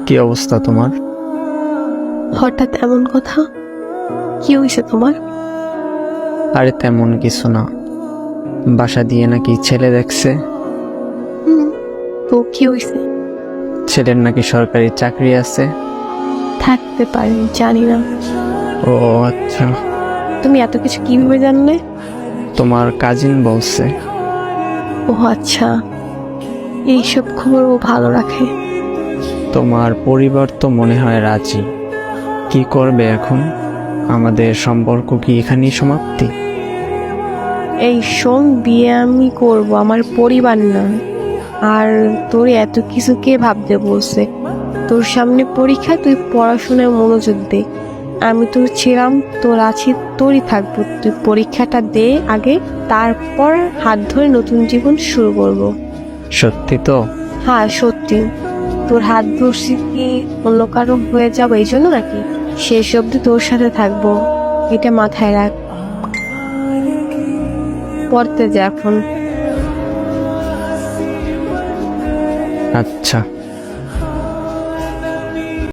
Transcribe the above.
কি অবস্থা তোমার? হঠাৎ এমন কথা? কি হয়েছে তোমার? আরে তেমন কিছু না, বাসা দিয়ে নাকি ছেলে দেখছে। তো কি হয়েছে? ছেলের নাকি সরকারি চাকরি আছে। থাকতে পারে, জানি না। ও আচ্ছা, তুমি এত কিছু কিভাবে জানলে? তোমার কাজিন বলছে। ও আচ্ছা, এইসব খবর ও ভালো রাখে। তোমার পরিবার তো মনে হয় রাজি। কি করবে এখন? আমাদের সম্পর্ক কি এখানেই সমাপ্তি? এই শোন, বিয়ে আমি করব, আমার পরিবার না। আর তোর এত কিছু কে ভাবতে বলছে? তোর সামনে পরীক্ষা, তুই পড়াশোনায় মনোযোগ দে। আমি তোর ছিলাম, তোর আছি, তোরই থাকবো। তুই পরীক্ষাটা দে আগে, তারপর হাত ধরে নতুন জীবন শুরু করব। সত্যি তো? হ্যাঁ সত্যি। তোর হাত ধরছি কি অন্য কারো হয়ে যাবো এই জন্য নাকি? শেষ অব্দি তোর সাথে থাকবো, এটা মাথায় রাখ। পড়তে যা এখন। আচ্ছা।